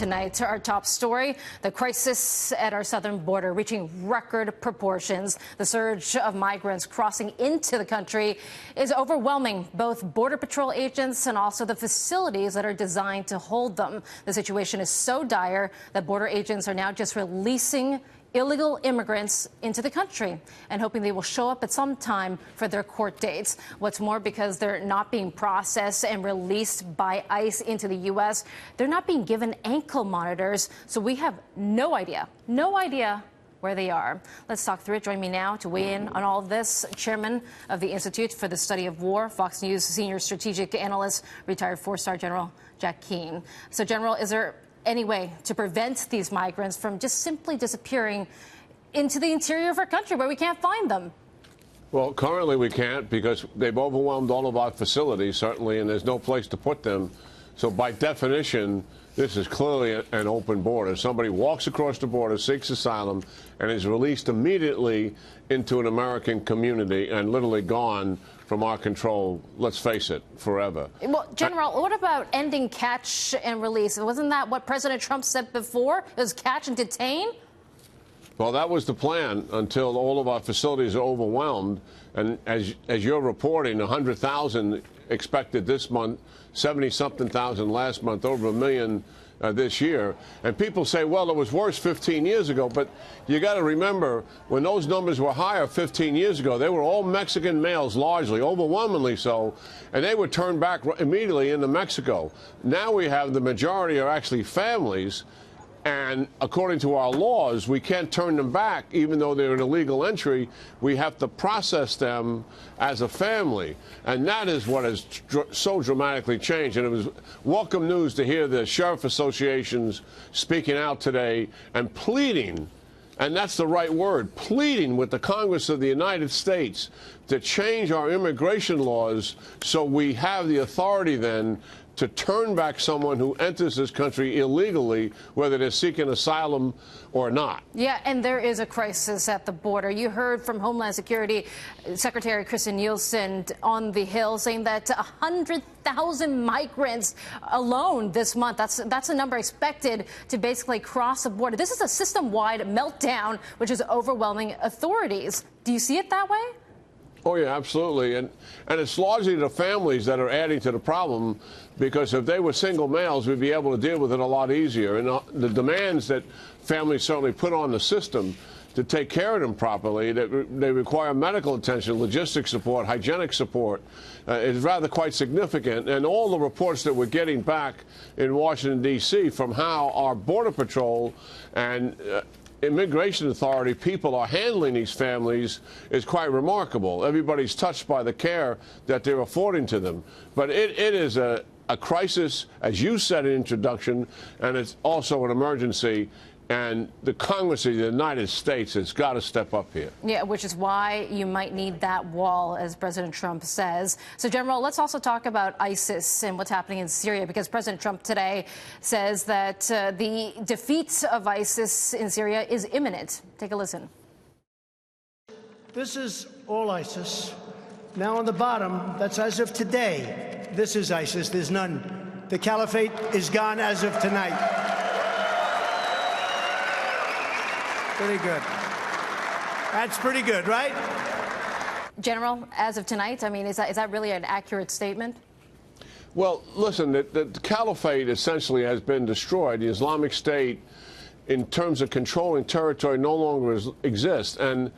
tonight. Our top story, the crisis at our southern border reaching record proportions. The surge of migrants crossing into the country is overwhelming both Border Patrol agents and also the facilities that are designed to hold them. The situation is so dire that border agents are now just releasing illegal immigrants into the country and hoping they will show up at some time for their court dates. What's more, because they're not being processed and released by ICE into the U.S., they're not being given ankle monitors, so we have no idea where they are. Let's talk through it. Join me now to weigh in on all of this, Chairman of the Institute for the Study of War, Fox News Senior Strategic Analyst, retired four-star General Jack Keane. So, General, is there any way to prevent these migrants from just simply disappearing into the interior of our country where we can't find them? Well, currently we can't because they've overwhelmed all of our facilities, certainly, and there's no place to put them. So by definition, this is clearly an open border. Somebody walks across the border, seeks asylum, and is released immediately into an American community and literally gone from our control, let's face it, forever. Well, General, what about ending catch and release? Wasn't that what President Trump said before? It was catch and detain? Well, that was the plan until all of our facilities are overwhelmed. And as you're reporting, 100,000 expected this month, 70-something thousand last month, over 1 million this year. And people say, well, it was worse 15 years ago. But you got to remember, when those numbers were higher 15 years ago, they were all Mexican males, largely, overwhelmingly so, and they were turned back immediately into Mexico. Now we have the majority are actually families. And according to our laws, we can't turn them back, even though they're an illegal entry. We have to process them as a family. And that is what has so dramatically changed. And it was welcome news to hear the sheriff associations speaking out today and pleading, and that's the right word, pleading with the Congress of the United States to change our immigration laws so we have the authority then to turn back someone who enters this country illegally, whether they're seeking asylum or not. Yeah, and there is a crisis at the border. You heard from Homeland Security Secretary Kristen Nielsen on the Hill saying that 100,000 migrants alone this month. That's a number expected to basically cross the border. This is a system-wide meltdown, which is overwhelming authorities. Do you see it that way? Oh, yeah, absolutely. And it's largely the families that are adding to the problem, because if they were single males, we'd be able to deal with it a lot easier. And the demands that families certainly put on the system to take care of them properly, that they require medical attention, logistics support, hygienic support, is rather quite significant. And all the reports that we're getting back in Washington, D.C. from how our Border Patrol and Immigration Authority people are handling these families is quite remarkable. Everybody's touched by the care that they're affording to them. But it is a crisis, as you said in introduction, and it's also an emergency. And the Congress of the United States has got to step up here. Yeah, which is why you might need that wall, as President Trump says. So, General, let's also talk about ISIS and what's happening in Syria, because President Trump today says that the defeat of ISIS in Syria is imminent. Take a listen. This is all ISIS. Now on the bottom, that's as of today. This is ISIS. There's none. The caliphate is gone as of tonight. Pretty good. That's pretty good, right? General, as of tonight, I mean, is that really an accurate statement? Well, listen, the caliphate essentially has been destroyed. The Islamic State, in terms of controlling territory, no longer exists. And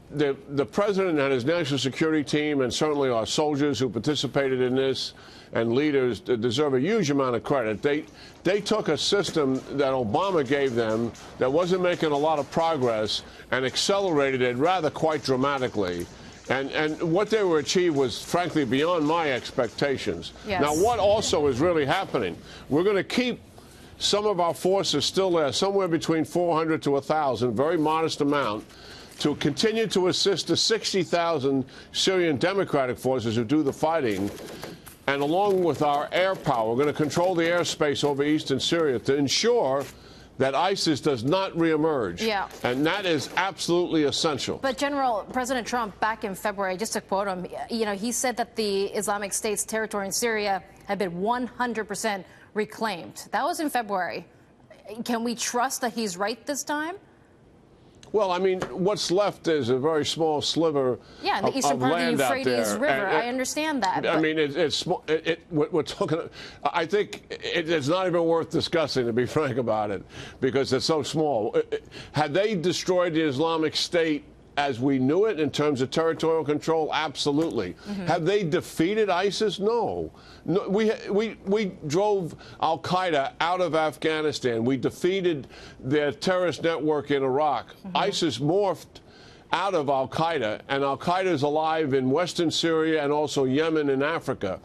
the president and his national security team, and certainly our soldiers who participated in this, and leaders deserve a huge amount of credit. They took a system that Obama gave them that wasn't making a lot of progress and accelerated it rather quite dramatically. And what they were achieved was, frankly, beyond my expectations. Yes. Now, what also is really happening, we're going to keep some of our forces still there, somewhere between 400 to 1,000, very modest amount, to continue to assist the 60,000 Syrian Democratic forces who do the fighting. And along with our air power, we're going to control the airspace over eastern Syria to ensure that ISIS does not reemerge. Yeah. And that is absolutely essential. But, General, President Trump, back in February, just to quote him, he said that the Islamic State's territory in Syria had been 100% reclaimed. That was in February. Can we trust that he's right this time? Well, I mean, what's left is a very small sliver yeah, in the eastern part of the Euphrates River. I understand that. I mean, we're talking. I think it's not even worth discussing, to be frank about it, because it's so small. Had they destroyed the Islamic State as we knew it in terms of territorial control? Absolutely. Have they defeated ISIS? No. We drove al-Qaeda out of Afghanistan. We defeated their terrorist network in Iraq. ISIS morphed out of al-Qaeda, and al-Qaeda is alive in western Syria and also Yemen and Africa.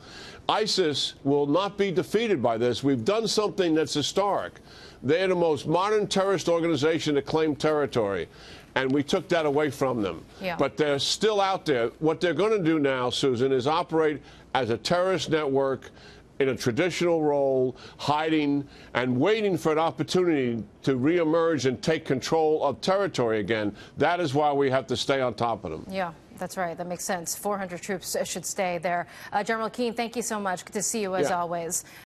ISIS will not be defeated by this. We've done something that's historic. They're the most modern terrorist organization to claim territory, and we took that away from them. Yeah. But they're still out there. What they're going to do now, Susan, is operate as a terrorist network in a traditional role, hiding and waiting for an opportunity to reemerge and take control of territory again. That is why we have to stay on top of them. Yeah, that's right. That makes sense. 400 troops should stay there. General Keane, thank you so much. Good to see you as always.